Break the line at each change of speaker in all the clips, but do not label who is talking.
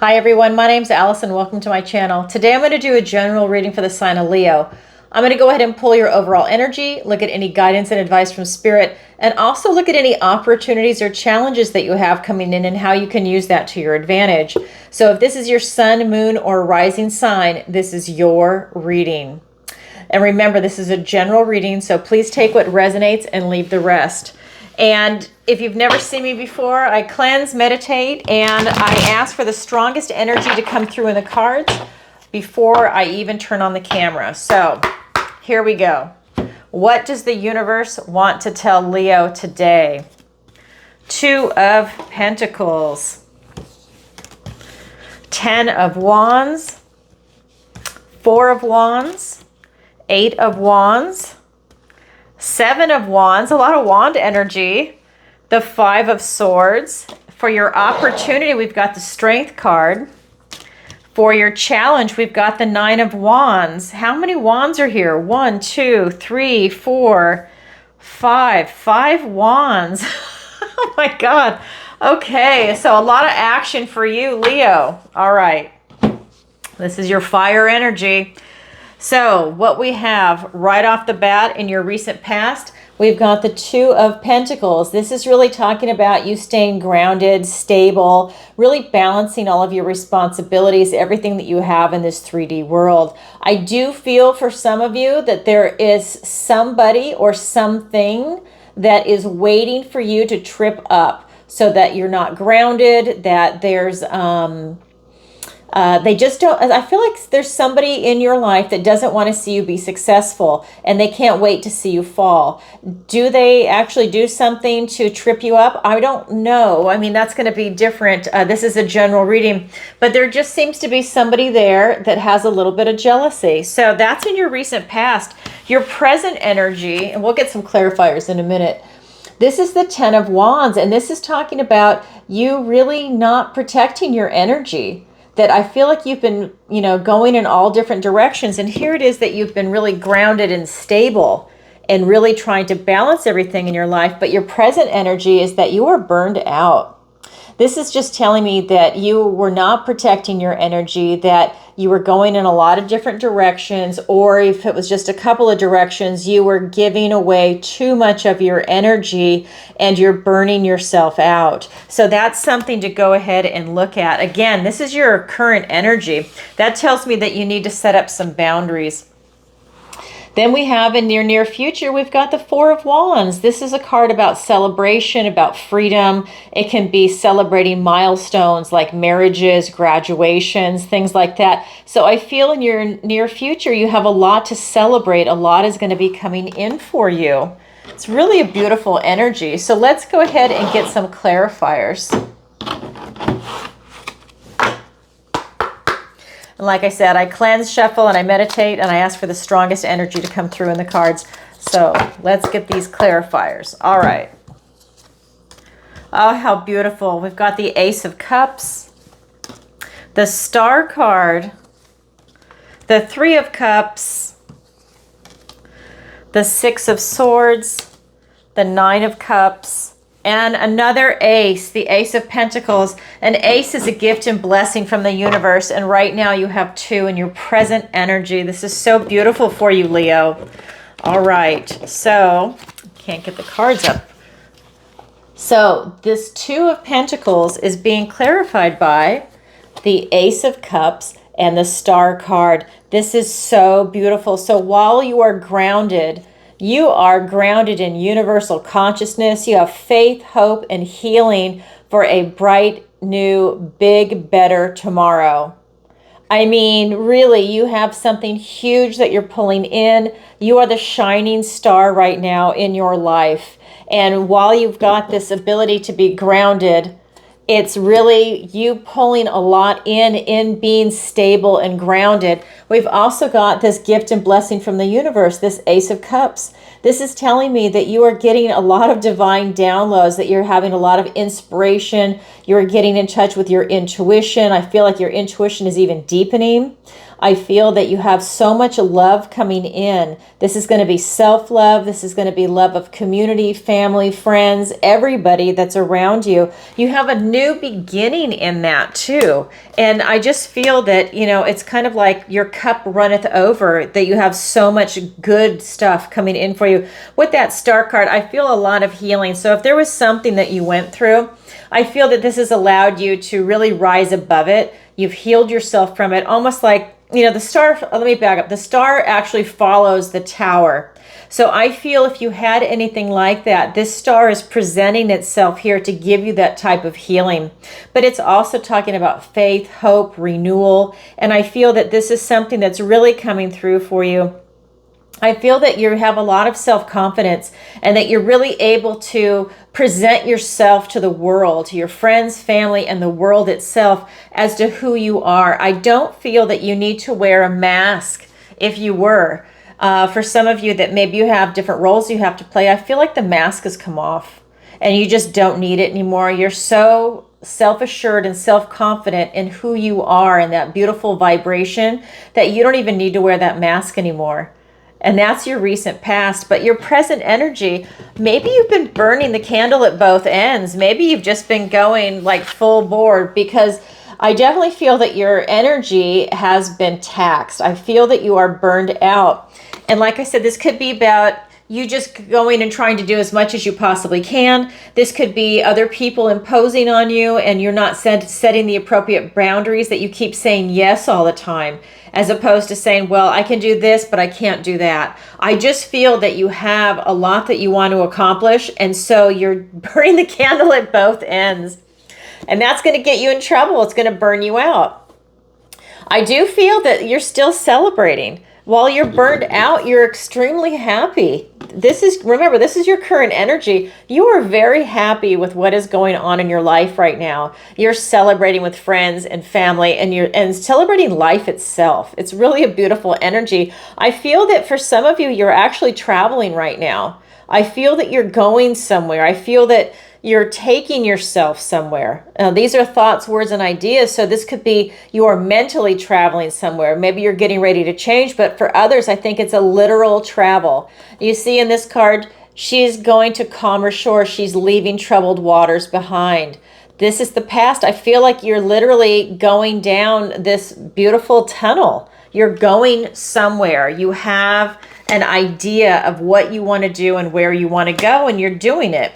Hi everyone, my name's Alice and welcome to my channel. Today I'm going to do a general reading for the sign of Leo. I'm going to go ahead and pull your overall energy, look at any guidance and advice from Spirit, and also look at any opportunities or challenges that you have coming in and how you can use that to your advantage. So if this is your sun, moon, or rising sign, this is your reading. And remember, this is a general reading, so please take what resonates and leave the rest. And if you've never seen me before, I cleanse, meditate, and I ask for the strongest energy to come through in the cards before I even turn on the camera. So here we go. What does the universe want to tell Leo today? Two of Pentacles, 10 of Wands, 4 of Wands, 8 of Wands, 7 of Wands, a lot of wand energy, the 5 of Swords. For your opportunity, we've got the Strength card. For your challenge, we've got the 9 of Wands. How many wands are here? 1, 2, 3, 4, 5. 5 wands. Oh my God. Okay, so a lot of action for you, Leo. All right. This is your fire energy. So what we have right off the bat in your recent past, we've got the 2 of Pentacles. This is really talking about you staying grounded, stable, really balancing all of your responsibilities, everything that you have in this 3D world. I do feel for some of you that there is somebody or something that is waiting for you to trip up so that you're not grounded, that there's they just don't, I feel like there's somebody in your life that doesn't want to see you be successful and they can't wait to see you fall. Do they actually do something to trip you up? I don't know. I mean, that's going to be different. This is a general reading, but there just seems to be somebody there that has a little bit of jealousy. So that's in your recent past. Your present energy, and we'll get some clarifiers in a minute. This is the 10 of Wands, and this is talking about you really not protecting your energy. That I feel like you've been, going in all different directions. And here it is that you've been really grounded and stable and really trying to balance everything in your life. But your present energy is that you are burned out. This is just telling me that you were not protecting your energy, that you were going in a lot of different directions, or if it was just a couple of directions, you were giving away too much of your energy and you're burning yourself out. So that's something to go ahead and look at. Again, this is your current energy. That tells me that you need to set up some boundaries. Then we have in your near future, we've got the 4 of Wands. This is a card about celebration, about freedom. It can be celebrating milestones like marriages, graduations, things like that. So I feel in your near future, you have a lot to celebrate. A lot is going to be coming in for you. It's really a beautiful energy. So let's go ahead and get some clarifiers. And like I said, I cleanse, shuffle, and I meditate, and I ask for the strongest energy to come through in the cards. So let's get these clarifiers. All right. Oh, how beautiful. We've got the Ace of Cups, the Star card, the 3 of Cups, the 6 of Swords, the 9 of Cups, and another ace, the Ace of Pentacles. An ace is a gift and blessing from the universe. And right now you have 2 in your present energy. This is so beautiful for you, Leo. All right. So, can't get the cards up. So this 2 of Pentacles is being clarified by the Ace of Cups and the Star card. This is so beautiful. So while you are grounded, you are grounded in universal consciousness. You have faith, hope, and healing for a bright, new, big, better tomorrow. I mean, really, you have something huge that you're pulling in. You are the shining star right now in your life. And while you've got this ability to be grounded, it's really you pulling a lot in being stable and grounded. We've also got this gift and blessing from the universe, this Ace of Cups. This is telling me that you are getting a lot of divine downloads, that you're having a lot of inspiration. You're getting in touch with your intuition. I feel like your intuition is even deepening. I feel that you have so much love coming in. This is going to be self-love. This is going to be love of community, family, friends, everybody that's around you. You have a new beginning in that too. And I just feel that, it's kind of like your cup runneth over, that you have so much good stuff coming in for you. With that star card, I feel a lot of healing. So if there was something that you went through, I feel that this has allowed you to really rise above it. You've healed yourself from it, almost like, the star, let me back up. The star actually follows the tower. So I feel if you had anything like that, this star is presenting itself here to give you that type of healing. But it's also talking about faith, hope, renewal. And I feel that this is something that's really coming through for you. I feel that you have a lot of self-confidence and that you're really able to present yourself to the world, to your friends, family, and the world itself as to who you are. I don't feel that you need to wear a mask if you were. For some of you that maybe you have different roles you have to play, I feel like the mask has come off and you just don't need it anymore. You're so self-assured and self-confident in who you are and that beautiful vibration that you don't even need to wear that mask anymore. And that's your recent past, but your present energy, maybe you've been burning the candle at both ends. Maybe you've just been going like full board, because I definitely feel that your energy has been taxed. I feel that you are burned out. And like I said, this could be about you just going and trying to do as much as you possibly can. This could be other people imposing on you and you're not setting the appropriate boundaries, that you keep saying yes all the time, as opposed to saying, well, I can do this, but I can't do that. I just feel that you have a lot that you want to accomplish, and so you're burning the candle at both ends. And that's going to get you in trouble. It's going to burn you out. I do feel that you're still celebrating. While you're burned out, you're extremely happy. Remember, this is your current energy. You are very happy with what is going on in your life right now. You're celebrating with friends and family, and celebrating life itself. It's really a beautiful energy. I feel that for some of you, you're actually traveling right now. I feel that you're going somewhere. I feel that you're taking yourself somewhere. Now, these are thoughts, words, and ideas. So this could be you are mentally traveling somewhere. Maybe you're getting ready to change, but for others, I think it's a literal travel. You see in this card, she's going to calmer shore. She's leaving troubled waters behind. This is the past. I feel like you're literally going down this beautiful tunnel. You're going somewhere. You have an idea of what you want to do and where you want to go, and you're doing it.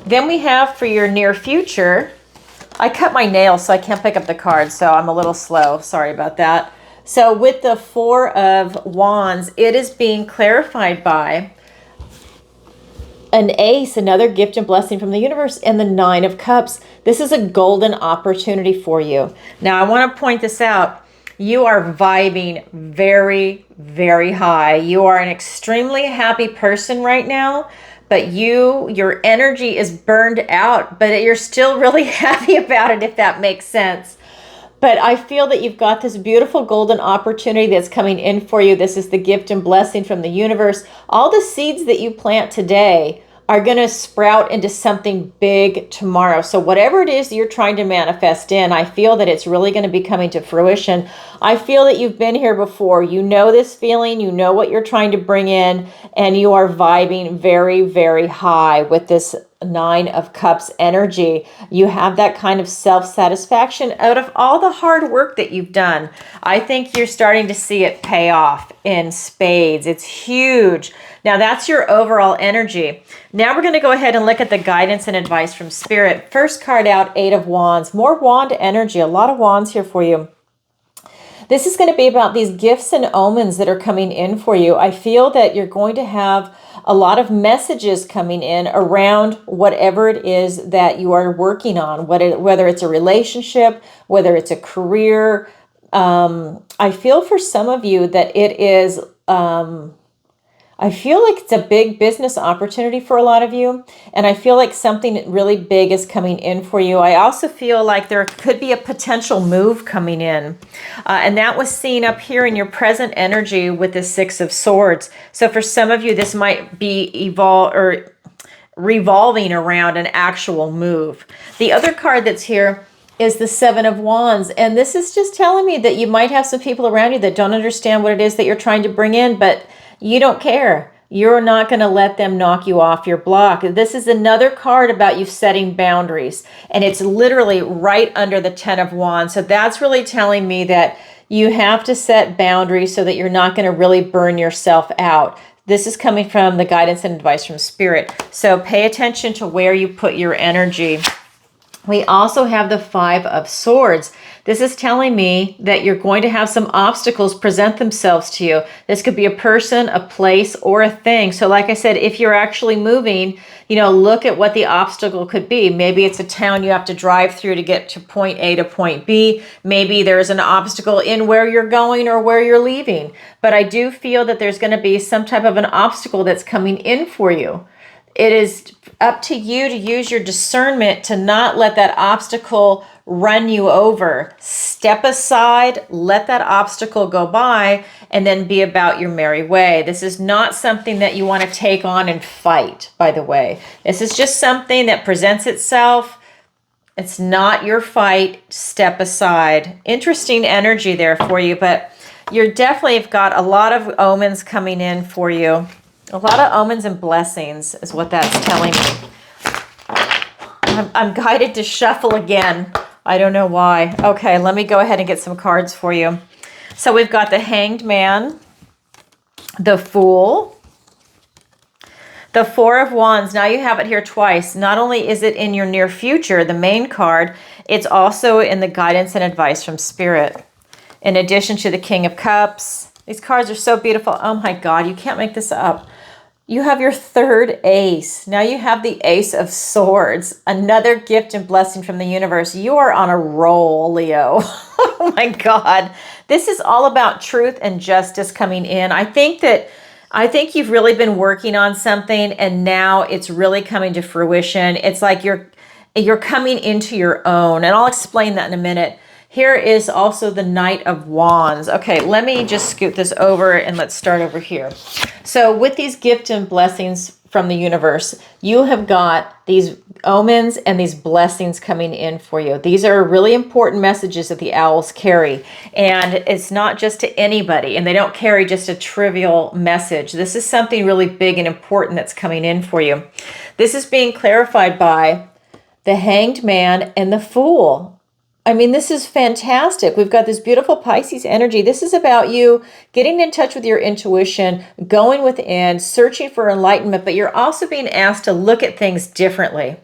Then we have for your near future, I cut my nails so I can't pick up the cards, so I'm a little slow. Sorry about that. So with the Four of Wands, it is being clarified by an ace, another gift and blessing from the universe, and the Nine of Cups. This is a golden opportunity for you. Now, I want to point this out. You are vibing very, very high. You are an extremely happy person right now. But your energy is burned out, but you're still really happy about it, if that makes sense. But I feel that you've got this beautiful golden opportunity that's coming in for you. This is the gift and blessing from the universe. All the seeds that you plant today are going to sprout into something big tomorrow. So whatever it is that you're trying to manifest in, I feel that it's really going to be coming to fruition. I feel that you've been here before. You know this feeling. You know what you're trying to bring in, and you are vibing very, very high with this Nine of Cups energy. You have that kind of self-satisfaction out of all the hard work that you've done. I think you're starting to see it pay off in spades. It's huge. Now that's your overall energy. Now we're going to go ahead and look at the guidance and advice from Spirit. First card out, Eight of Wands. More wand energy. A lot of wands here for you. This is going to be about these gifts and omens that are coming in for you. I feel that you're going to have a lot of messages coming in around whatever it is that you are working on, whether it's a relationship, whether it's a career. I feel for some of you that it is, I feel like it's a big business opportunity for a lot of you. And I feel like something really big is coming in for you. I also feel like there could be a potential move coming in. And that was seen up here in your present energy with the Six of Swords. So for some of you, this might be revolving around an actual move. The other card that's here is the Seven of Wands. And this is just telling me that you might have some people around you that don't understand what it is that you're trying to bring in, but you don't care. You're not going to let them knock you off your block. This is another card about you setting boundaries. And it's literally right under the Ten of Wands. So that's really telling me that you have to set boundaries so that you're not going to really burn yourself out. This is coming from the guidance and advice from Spirit. So pay attention to where you put your energy. We also have the Five of Swords. This is telling me that you're going to have some obstacles present themselves to you. This could be a person, a place, or a thing. So like I said, if you're actually moving, look at what the obstacle could be. Maybe it's a town you have to drive through to get to point A to point B. Maybe there's an obstacle in where you're going or where you're leaving. But I do feel that there's going to be some type of an obstacle that's coming in for you. It is up to you to use your discernment to not let that obstacle run you over. Step aside, let that obstacle go by, and then be about your merry way. This is not something that you want to take on and fight, by the way. This is just something that presents itself. It's not your fight. Step aside. Interesting energy there for you, but you're definitely have got a lot of omens coming in for you. A lot of omens and blessings is what that's telling me. I'm guided to shuffle again. I don't know why. Okay, let me go ahead and get some cards for you. So we've got the Hanged Man, the Fool, the Four of Wands. Now you have it here twice. Not only is it in your near future, the main card, it's also in the guidance and advice from Spirit. In addition to the King of Cups. These cards are so beautiful. Oh my God, you can't make this up. You have your third ace. Now you have the Ace of Swords. Another gift and blessing from the universe. You are on a roll, Leo. Oh my God. This is all about truth and justice coming in. I think you've really been working on something and now it's really coming to fruition. It's like you're coming into your own. And I'll explain that in a minute. Here is also the Knight of Wands. Okay, let me just scoot this over and let's start over here. So with these gifts and blessings from the universe, you have got these omens and these blessings coming in for you. These are really important messages that the owls carry. And it's not just to anybody, and they don't carry just a trivial message. This is something really big and important that's coming in for you. This is being clarified by the Hanged Man and the Fool. I mean, this is fantastic. We've got this beautiful Pisces energy. This is about you getting in touch with your intuition, going within, searching for enlightenment, but you're also being asked to look at things differently.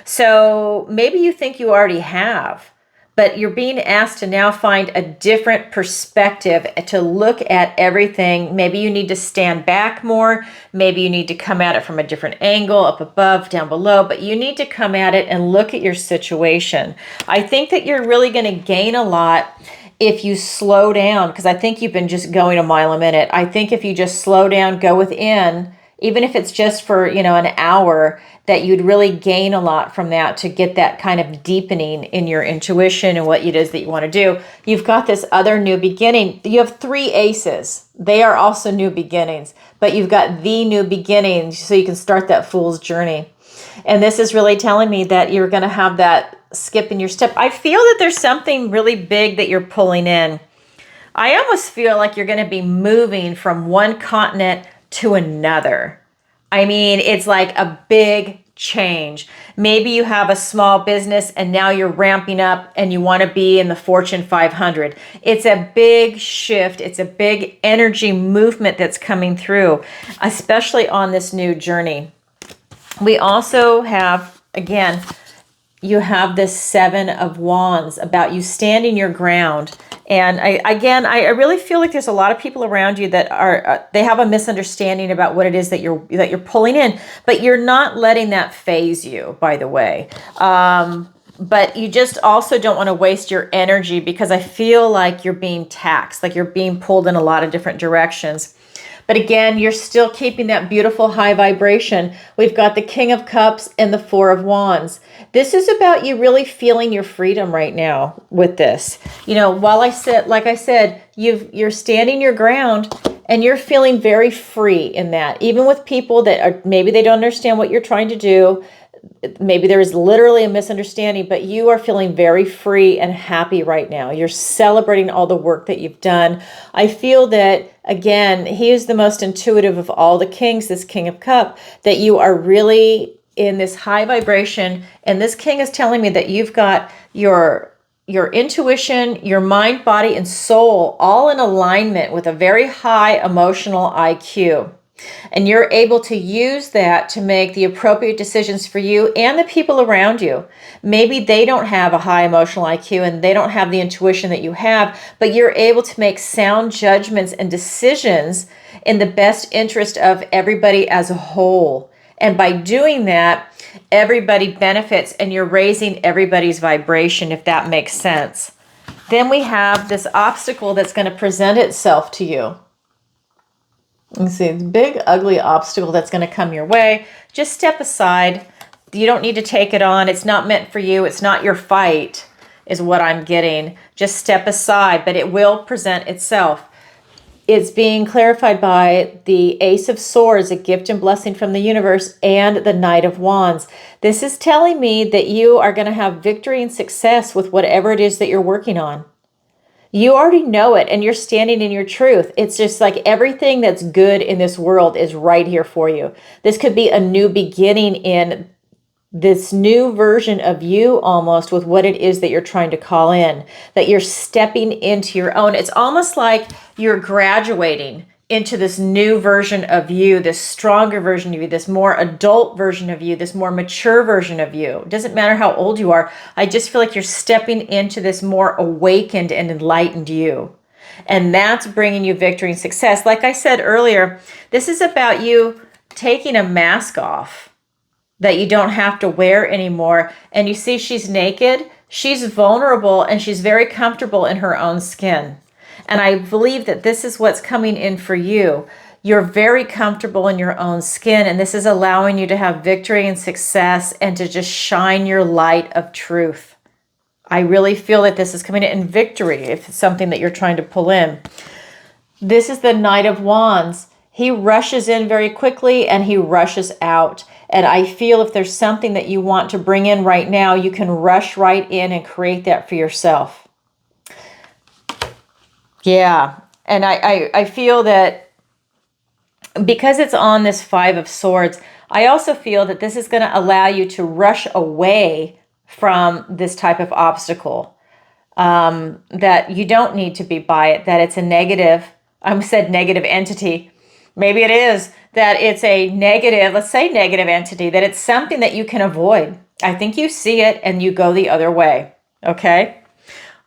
So maybe you think you already have, but you're being asked to now find a different perspective to look at everything. Maybe you need to stand back more. Maybe you need to come at it from a different angle, up above, down below, but you need to come at it and look at your situation. I think that you're really going to gain a lot if you slow down, because I think you've been just going a mile a minute. I think if you just slow down, go within, even if it's just for, an hour, that you'd really gain a lot from that to get that kind of deepening in your intuition and what it is that you want to do. You've got this other new beginning. You have three aces. They are also new beginnings, but you've got the new beginning so you can start that fool's journey. And this is really telling me that you're going to have that skip in your step. I feel that there's something really big that you're pulling in. I almost feel like you're going to be moving from one continent to another. I mean, it's like a big change. Maybe you have a small business and now you're ramping up and you want to be in the Fortune 500. It's a big shift. It's a big energy movement that's coming through, especially on this new journey. We also have, again, you have this Seven of Wands about you standing your ground. And I really feel like there's a lot of people around you that are they have a misunderstanding about what it is that you're pulling in, but you're not letting that phase you, by the way. But you just also don't want to waste your energy, because I feel like you're being taxed, like you're being pulled in a lot of different directions. But again, you're still keeping that beautiful high vibration. We've got the King of Cups and the Four of Wands. This is about you really feeling your freedom right now with this. Like I said, you're standing your ground and you're feeling very free in that. Even with people that maybe they don't understand what you're trying to do, maybe there is literally a misunderstanding, but you are feeling very free and happy right now. You're celebrating all the work that you've done. I feel that, again, he is the most intuitive of all the kings, this King of Cups, that you are really in this high vibration. And this king is telling me that you've got your intuition, your mind, body, and soul all in alignment with a very high emotional IQ. And you're able to use that to make the appropriate decisions for you and the people around you. Maybe they don't have a high emotional IQ and they don't have the intuition that you have, but you're able to make sound judgments and decisions in the best interest of everybody as a whole. And by doing that, everybody benefits and you're raising everybody's vibration, if that makes sense. Then we have this obstacle that's going to present itself to you. You see, it's a big, ugly obstacle that's going to come your way. Just step aside. You don't need to take it on. It's not meant for you. It's not your fight, is what I'm getting. Just step aside, but it will present itself. It's being clarified by the Ace of Swords, a gift and blessing from the universe, and the Knight of Wands. This is telling me that you are going to have victory and success with whatever it is that you're working on. You already know it and you're standing in your truth. It's just like everything that's good in this world is right here for you. This could be a new beginning in this new version of you, almost, with what it is that you're trying to call in, that you're stepping into your own. It's almost like you're graduating into this new version of you, this stronger version of you, this more adult version of you, this more mature version of you. It doesn't matter how old you are. I just feel like you're stepping into this more awakened and enlightened you. And that's bringing you victory and success. Like I said earlier, this is about you taking a mask off that you don't have to wear anymore. And you see she's naked, she's vulnerable, and she's very comfortable in her own skin. And I believe that this is what's coming in for you. You're very comfortable in your own skin, and this is allowing you to have victory and success and to just shine your light of truth. I really feel that this is coming in victory if it's something that you're trying to pull in. This is the Knight of Wands. He rushes in very quickly and he rushes out. And I feel if there's something that you want to bring in right now, you can rush right in and create that for yourself. Yeah, and I feel that because it's on this Five of Swords, I also feel that this is going to allow you to rush away from this type of obstacle, that you don't need to be by it, that it's a negative, I said negative entity. Maybe it is that it's a negative, let's say negative entity, that it's something that you can avoid. I think you see it and you go the other way, okay?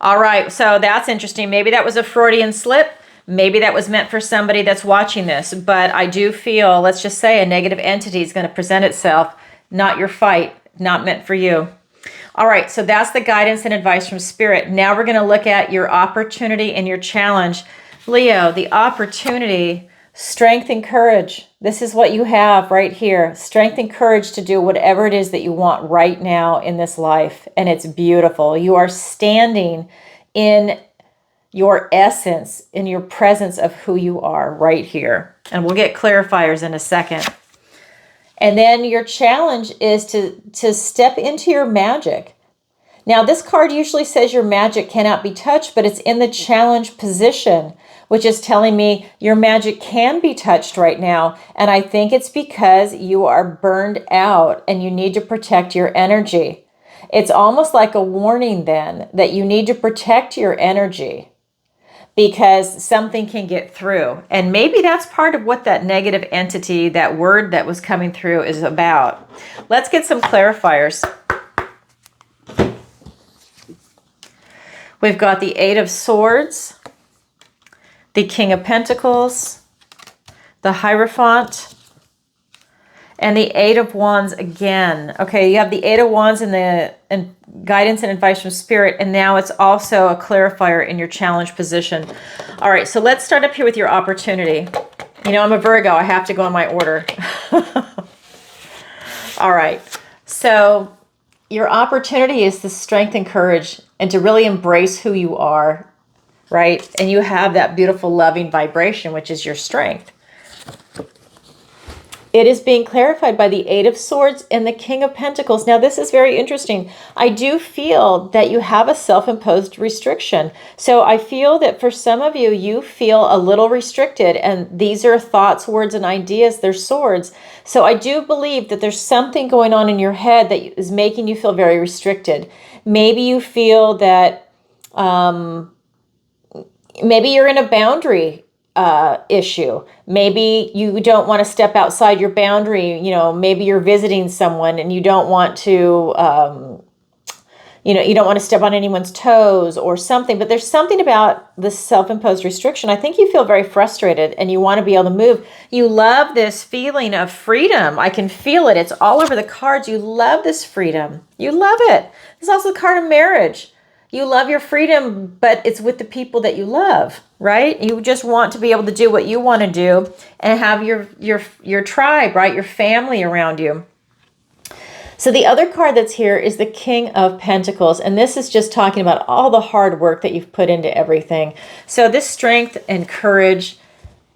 All right, so that's interesting. Maybe that was a Freudian slip. Maybe that was meant for somebody that's watching this. But I do feel, let's just say, a negative entity is going to present itself. Not your fight, not meant for you. All right, so that's the guidance and advice from Spirit. Now we're going to look at your opportunity and your challenge. Leo, the opportunity, strength and courage. This is what you have right here. Strength and courage to do whatever it is that you want right now in this life. And it's beautiful. You are standing in your essence, in your presence of who you are right here. And we'll get clarifiers in a second. And then your challenge is to step into your magic. Now, this card usually says your magic cannot be touched, but it's in the challenge position, which is telling me your magic can be touched right now. And I think it's because you are burned out and you need to protect your energy. It's almost like a warning then that you need to protect your energy because something can get through. And maybe that's part of what that negative entity, that word that was coming through, is about. Let's get some clarifiers. We've got the Eight of Swords, the King of Pentacles, the Hierophant, and the Eight of Wands again. Okay, you have the Eight of Wands in the guidance and advice from Spirit, and now it's also a clarifier in your challenge position. All right, so let's start up here with your opportunity. You know, I'm a Virgo. I have to go in my order. All right, so your opportunity is to strength and courage and to really embrace who you are, right? And you have that beautiful, loving vibration, which is your strength. It is being clarified by the Eight of Swords and the King of Pentacles. Now, this is very interesting. I do feel that you have a self-imposed restriction. So I feel that for some of you, you feel a little restricted, and these are thoughts, words, and ideas. They're swords. So I do believe that there's something going on in your head that is making you feel very restricted. Maybe you feel that maybe you're in a boundary issue. Maybe you don't want to step outside your boundary. You know, maybe you're visiting someone and you don't want to, you don't want to step on anyone's toes or something. But there's something about this self-imposed restriction. I think you feel very frustrated and you want to be able to move. You love this feeling of freedom. I can feel it. It's all over the cards. You love this freedom. You love it. There's also the card of marriage. You love your freedom, but it's with the people that you love, right? You just want to be able to do what you want to do and have your tribe, right? Your family around you. So the other card that's here is the King of Pentacles. And this is just talking about all the hard work that you've put into everything. So this strength and courage,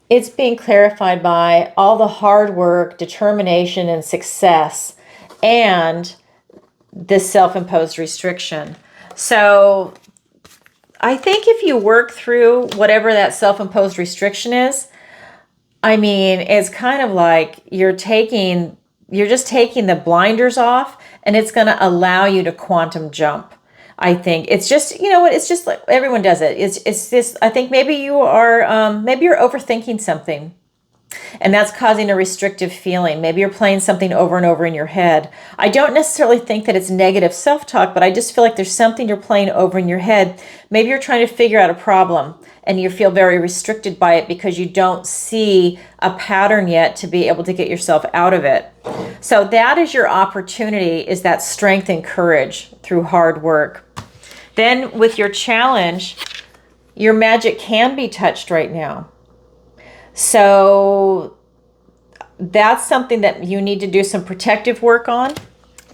it's being clarified by all the hard work, determination, and success, and this self-imposed restriction. So I think if you work through whatever that self-imposed restriction is, I mean, it's kind of like you're just taking the blinders off, and it's going to allow you to quantum jump. I think it's just, you know what, it's just like everyone does it. It's this, I think maybe you're overthinking something. And that's causing a restrictive feeling. Maybe you're playing something over and over in your head. I don't necessarily think that it's negative self-talk, but I just feel like there's something you're playing over in your head. Maybe you're trying to figure out a problem and you feel very restricted by it because you don't see a pattern yet to be able to get yourself out of it. So that is your opportunity, is that strength and courage through hard work. Then with your challenge, your magic can be touched right now. So that's something that you need to do some protective work on.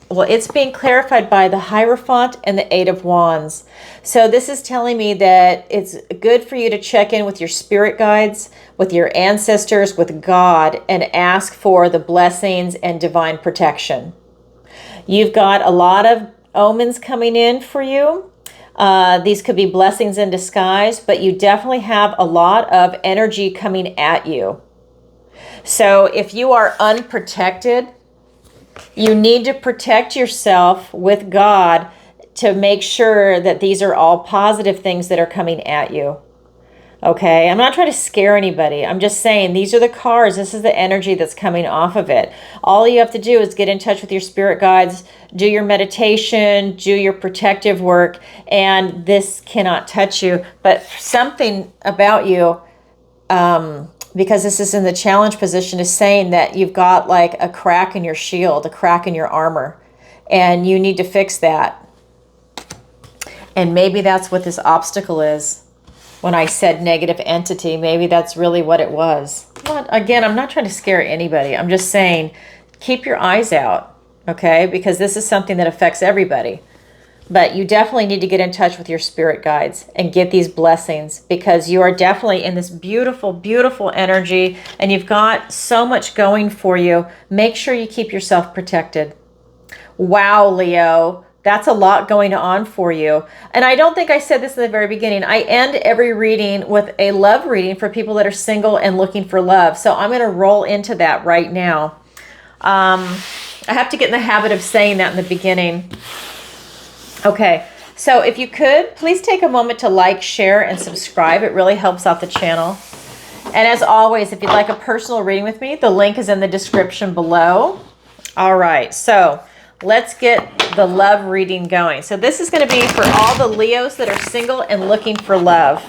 Well, it's being clarified by the Hierophant and the Eight of Wands. So this is telling me that it's good for you to check in with your spirit guides, with your ancestors, with God, and ask for the blessings and divine protection. You've got a lot of omens coming in for you. These could be blessings in disguise, but you definitely have a lot of energy coming at you. So if you are unprotected, you need to protect yourself with God to make sure that these are all positive things that are coming at you. Okay, I'm not trying to scare anybody. I'm just saying these are the cards. This is the energy that's coming off of it. All you have to do is get in touch with your spirit guides, do your meditation, do your protective work, and this cannot touch you. But something about you, because this is in the challenge position, is saying that you've got like a crack in your shield, a crack in your armor, and you need to fix that. And maybe that's what this obstacle is. When I said negative entity, maybe that's really what it was. Again, I'm not trying to scare anybody. I'm just saying, keep your eyes out, okay? Because this is something that affects everybody. But you definitely need to get in touch with your spirit guides and get these blessings, because you are definitely in this beautiful, beautiful energy, and you've got so much going for you. Make sure you keep yourself protected. Wow, Leo. That's a lot going on for you. And I don't think I said this in the very beginning. I end every reading with a love reading for people that are single and looking for love. So I'm going to roll into that right now. I have to get in the habit of saying that in the beginning. Okay, so if you could, please take a moment to like, share, and subscribe. It really helps out the channel. And as always, if you'd like a personal reading with me, the link is in the description below. All right, so let's get the love reading going. So this is going to be for all the Leos that are single and looking for love.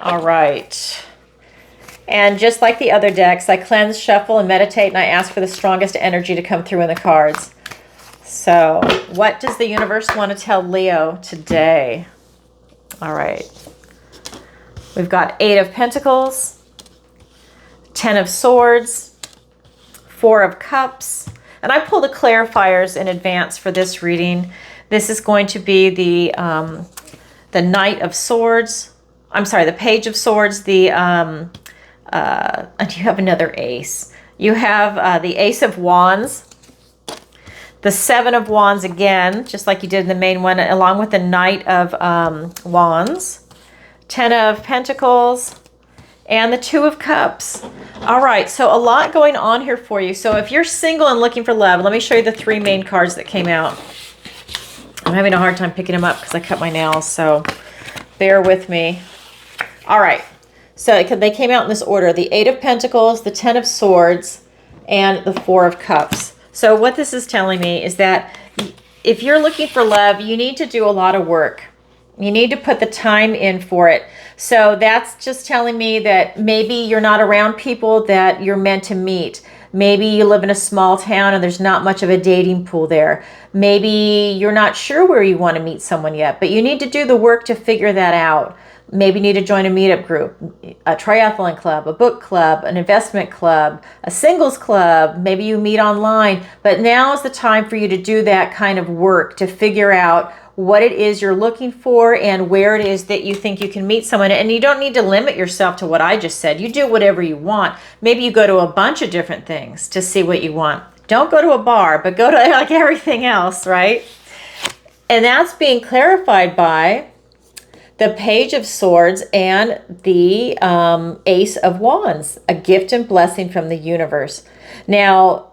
All right. And just like the other decks, I cleanse, shuffle, and meditate, and I ask for the strongest energy to come through in the cards. So what does the universe want to tell Leo today? All right. We've got Eight of Pentacles, 10 of Swords, 4 of Cups. And I pulled the clarifiers in advance for this reading. This is going to be the Knight of Swords. I'm sorry, the Page of Swords. And you have another ace. You have the Ace of Wands, the Seven of Wands again, just like you did in the main one, along with the Knight of Wands, Ten of Pentacles, and the Two of Cups. All right, so a lot going on here for you. So if you're single and looking for love, let me show you the three main cards that came out. I'm having a hard time picking them up because I cut my nails, so bear with me. All right, so they came out in this order: the Eight of Pentacles, the Ten of Swords, and the Four of Cups. So what this is telling me is that if you're looking for love, you need to do a lot of work. You need to put the time in for it. So that's just telling me that maybe you're not around people that you're meant to meet. Maybe you live in a small town and there's not much of a dating pool there. Maybe you're not sure where you want to meet someone yet, but you need to do the work to figure that out. Maybe you need to join a meetup group, a triathlon club, a book club, an investment club, a singles club. Maybe you meet online, but now is the time for you to do that kind of work to figure out what it is you're looking for and where it is that you think you can meet someone. And you don't need to limit yourself to what I just said. You do whatever you want. Maybe you go to a bunch of different things to see what you want. Don't go to a bar, but go to like everything else, right? And that's being clarified by the Page of Swords and the Ace of Wands, a gift and blessing from the universe. Now,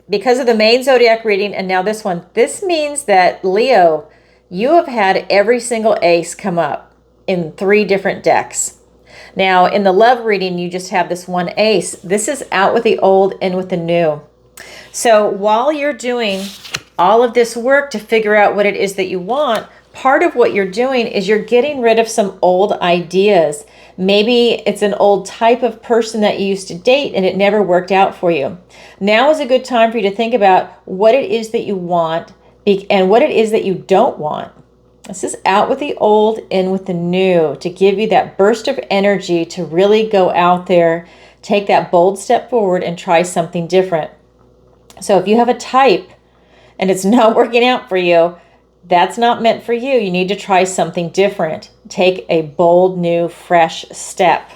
because of the main zodiac reading and now this one, this means that Leo, you have had every single ace come up in 3 different decks. Now, in the love reading, you just have this one ace. This is out with the old, in with the new. So while you're doing all of this work to figure out what it is that you want, part of what you're doing is you're getting rid of some old ideas. Maybe it's an old type of person that you used to date and it never worked out for you. Now is a good time for you to think about what it is that you want and what it is that you don't want. This is out with the old, in with the new, to give you that burst of energy to really go out there, take that bold step forward and try something different. So if you have a type and it's not working out for you, that's not meant for you. You need to try something different. Take a bold, new, fresh step.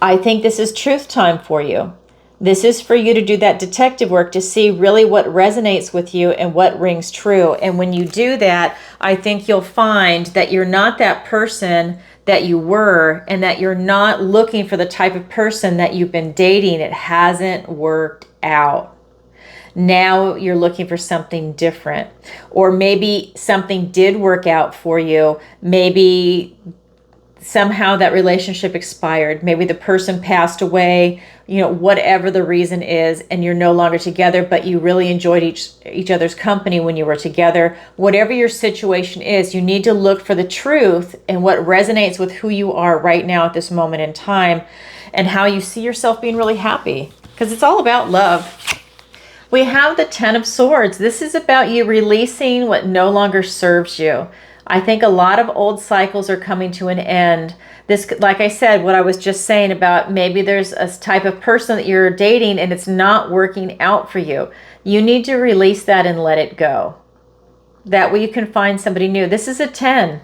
I think this is truth time for you. This is for you to do that detective work to see really what resonates with you and what rings true. And when you do that, I think you'll find that you're not that person that you were, and that you're not looking for the type of person that you've been dating. It hasn't worked out. Now you're looking for something different. Or maybe something did work out for you. Maybe somehow that relationship expired. Maybe the person passed away, whatever the reason is, and you're no longer together, but you really enjoyed each other's company when you were together. Whatever your situation is, you need to look for the truth and what resonates with who you are right now at this moment in time and how you see yourself being really happy, because it's all about love. We have the Ten of Swords. This is about you releasing what no longer serves you. I think a lot of old cycles are coming to an end. This, like I said, what I was just saying about maybe there's a type of person that you're dating and it's not working out for you. You need to release that and let it go. That way you can find somebody new. This is a 10.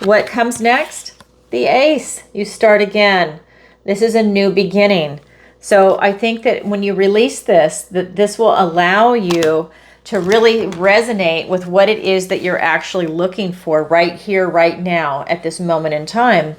What comes next? The Ace. You start again. This is a new beginning. So I think that when you release this, that this will allow you to really resonate with what it is that you're actually looking for right here, right now, at this moment in time.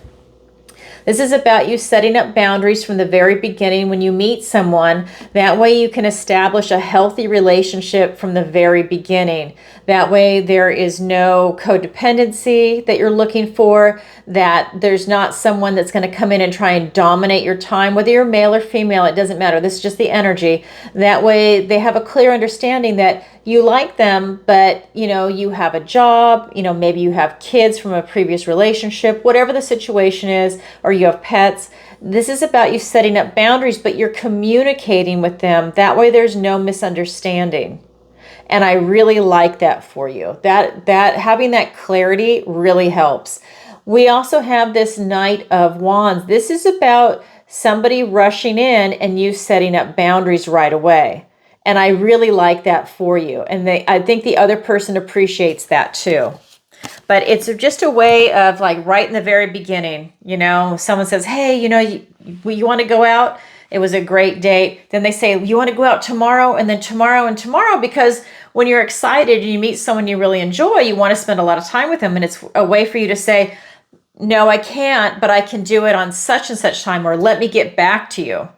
This is about you setting up boundaries from the very beginning when you meet someone. That way you can establish a healthy relationship from the very beginning. That way there is no codependency that you're looking for, that there's not someone that's going to come in and try and dominate your time, whether you're male or female, it doesn't matter. This is just the energy. That way they have a clear understanding that you like them, but you have a job, maybe you have kids from a previous relationship, whatever the situation is, or you have pets. This is about you setting up boundaries, but you're communicating with them. That way there's no misunderstanding. And I really like that for you. That having that clarity really helps. We also have this Knight of Wands. This is about somebody rushing in and you setting up boundaries right away. And I really like that for you. And I think the other person appreciates that too. But it's just a way of like right in the very beginning, someone says, hey, you want to go out? It was a great date. Then they say, you want to go out tomorrow, and then tomorrow and tomorrow, because when you're excited and you meet someone you really enjoy, you want to spend a lot of time with them. And it's a way for you to say, no, I can't, but I can do it on such and such time, or let me get back to you.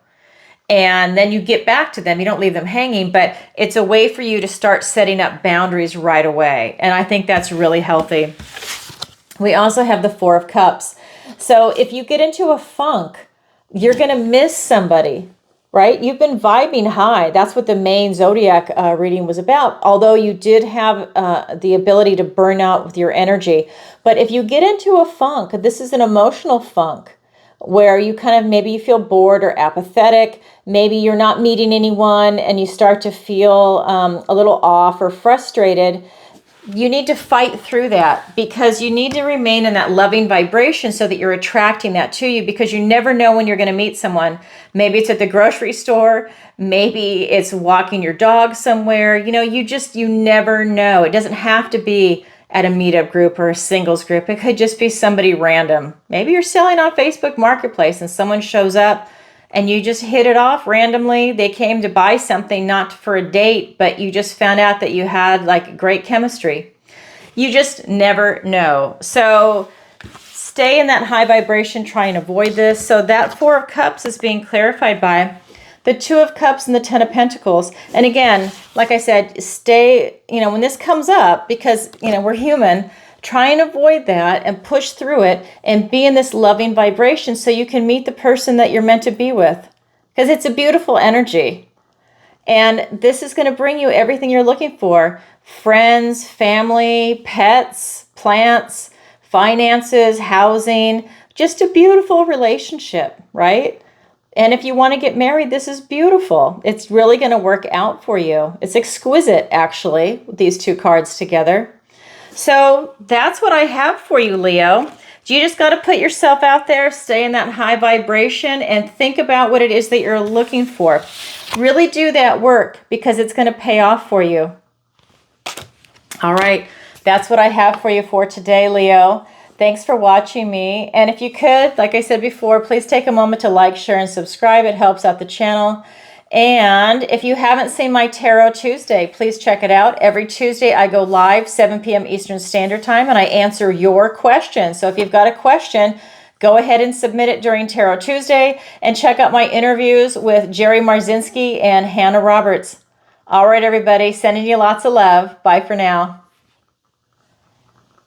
And then you get back to them. You don't leave them hanging, but it's a way for you to start setting up boundaries right away. And I think that's really healthy. We also have the Four of Cups. So if you get into a funk, you're going to miss somebody, right? You've been vibing high. That's what the main zodiac reading was about. Although you did have the ability to burn out with your energy. But if you get into a funk, this is an emotional funk, where you kind of, maybe you feel bored or apathetic, maybe you're not meeting anyone and you start to feel a little off or frustrated, you need to fight through that, because you need to remain in that loving vibration so that you're attracting that to you, because you never know when you're going to meet someone. Maybe it's at the grocery store, maybe it's walking your dog somewhere, you never know. It doesn't have to be at a meetup group or a singles group. It could just be somebody random. Maybe you're selling on Facebook Marketplace and someone shows up and you just hit it off randomly. They came to buy something, not for a date, but you just found out that you had like great chemistry. You just never know. So stay in that high vibration, try and avoid this. So that Four of Cups is being clarified by the Two of Cups and the Ten of Pentacles. And again, like I said, stay, when this comes up, because, we're human, try and avoid that and push through it and be in this loving vibration so you can meet the person that you're meant to be with. Because it's a beautiful energy. And this is going to bring you everything you're looking for. Friends, family, pets, plants, finances, housing, just a beautiful relationship, right? And if you want to get married, this is beautiful. It's really going to work out for you. It's exquisite, actually, with these two cards together. So that's what I have for you, Leo. You just got to put yourself out there, stay in that high vibration, and think about what it is that you're looking for. Really do that work, because it's going to pay off for you. All right, that's what I have for you for today, Leo. Thanks for watching me. And if you could, like I said before, please take a moment to like, share, and subscribe. It helps out the channel. And if you haven't seen my Tarot Tuesday, please check it out. Every Tuesday, I go live 7 p.m. Eastern Standard Time, and I answer your questions. So if you've got a question, go ahead and submit it during Tarot Tuesday, and check out my interviews with Jerry Marzinski and Hannah Roberts. All right, everybody, sending you lots of love. Bye for now.